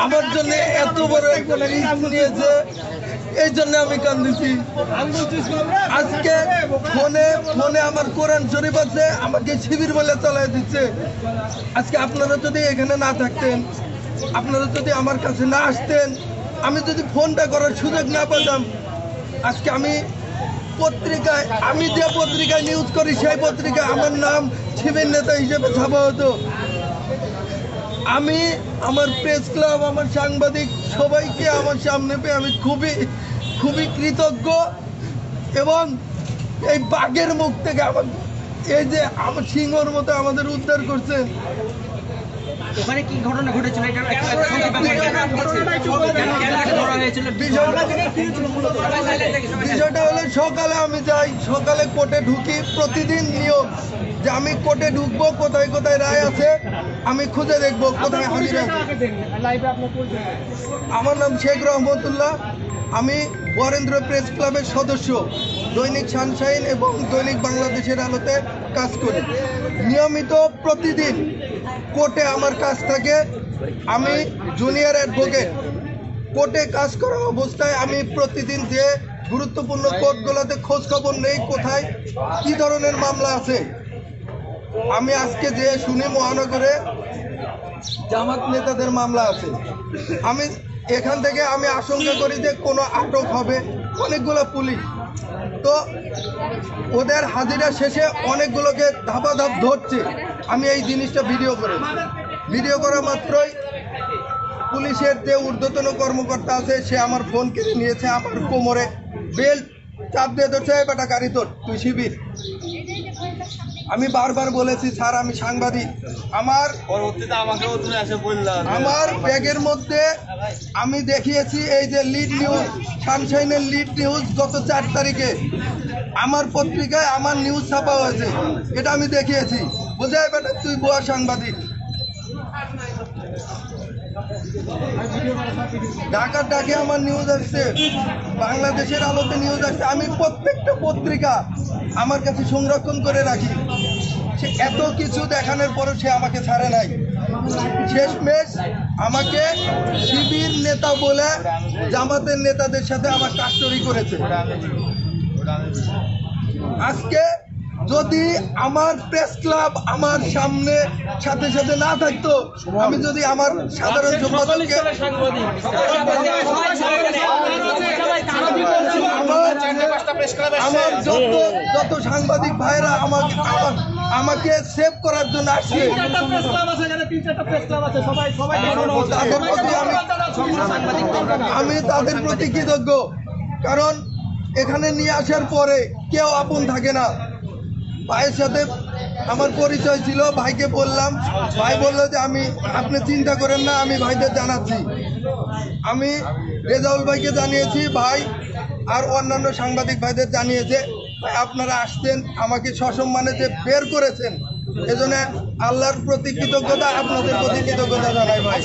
আমার জন্য এত বড় একটা রিস্ক নিয়েছে, এই জন্য আমি কান্দিছি। আজকে ফোনে ফোনে আমার কোরআন শরীফ আছে, আমাকে শিবির বলে চালাই দিচ্ছে। আজকে আপনারা যদি এখানে না থাকতেন, আপনারা যদি আমার কাছে না আসতেন, আমি যদি ফোনটা করার সুযোগ না পেতাম, আজকে আমি পত্রিকায়, আমি যে পত্রিকায় নিউজ করি সেই পত্রিকায় আমার নাম শিবির নেতা হিসেবে ছাপা হতো। আমি আমার প্রেস ক্লাব, আমার সাংবাদিক সবাইকে আমার সামনে পেয়ে আমি খুবই কৃতজ্ঞ। এবং এই বাঘের মুখ থেকে আমার, এই যে আমার সিংহর মতো আমাদের উদ্ধার করছেন। ওখানে কি ঘটনা ঘটেছিল? বিষয়টা হলো, সকালে আমি যাই, সকালে কোর্টে ঢুকি, প্রতিদিন নিয়ম যে আমি কোর্টে ঢুকবো, কোথায় কোথায় রায় আছে আমি খুঁজে দেখবো, কোথায় হাজির আছে। আমার নাম শেখ রহমতুল্লাহ, আমি বরেন্দ্র প্রেস ক্লাবের সদস্য, দৈনিক সানশাইন এবং দৈনিক বাংলাদেশের আলোতে কাজ করি। নিয়মিত প্রতিদিন কোর্টে আমার কাজ থাকে। আমি জুনিয়র অ্যাডভোকেট, কোর্টে কাজ করা অবস্থায় আমি প্রতিদিন যে গুরুত্বপূর্ণ কোর্টগুলোতে খোঁজ খবর নেই, কোথায় কি ধরনের মামলা আছে। আমি আজকে যে শুনি মহানগরে জামাত নেতাদের মামলা আছে, আমি এখান থেকে আমি আশঙ্কা করি যে কোনো আটক হবে, অনেকগুলো পুলিশ তো ওদের হাজিরা শেষে অনেকগুলোকে ধাপাধাপ ধরছে। আমি এই জিনিসটা ভিডিও করা মাত্রই পুলিশের যে ঊর্ধ্বতন কর্মকর্তা আছে সে আমার ফোন কেড়ে নিয়েছে, আমার কোমরে বেল্ট চাপ দিয়ে ধরছে, বেটা গাড়ি তোর, তুই শিবির। আমি বারবার বলেছি স্যার আমি সাংবাদিক, আমার ব্যাগের মধ্যে আমি দেখিয়েছি এই যে লিড নিউজ, সানশাইনের লিড নিউজ গত 4 তারিখে আমার পত্রিকায় আমার নিউজ ছাপা হয়েছে, এটা আমি দেখিয়েছি। বোঝাই বেটা তুই ভুয়া সাংবাদিক। ঢাকার ডাকে আমার নিউজ আসছে, বাংলাদেশের আলোতে নিউজ আসছে। আমি প্রত্যেকটা পত্রিকা আমার কাছে সংরক্ষণ করে রাখি। সে এত কিছু দেখানোর পরও সে আমাকে ছাড়ে নাই। শেষমেশ আমাকে শিবির নেতা বলে জামাতের নেতাদের সাথে আমার কাস্টরি করেছে। আজকে যদি আমার প্রেস ক্লাব আমার সামনে সাথে সাথে না থাকতো, আমি যদি আমার সাধারণ সম্পাদককে, আমার যত সাংবাদিক ভাইরা আমাকে সেভ করার জন্য আসছে, আমি তাদের প্রতি কৃতজ্ঞ। কারণ এখানে নিয়ে আসার পরে কেউ আপন থাকে না। ভাইয়ের সাথে আমার পরিচয় ছিল, ভাইকে বললাম, ভাই বললো যে আপনি চিন্তা করেন না, আমি ভাইদের জানাচ্ছি। আমি রেজাউল ভাইকে জানিয়েছি, ভাই আর অন্যান্য সাংবাদিক ভাইদের জানিয়েছে। আপনারা আসতেন, আমাকে সসম্মানে যে বের করেছেন, এজন্য আল্লাহর প্রতি কৃতজ্ঞতা, আপনাদের প্রতি কৃতজ্ঞতা জানাই ভাই।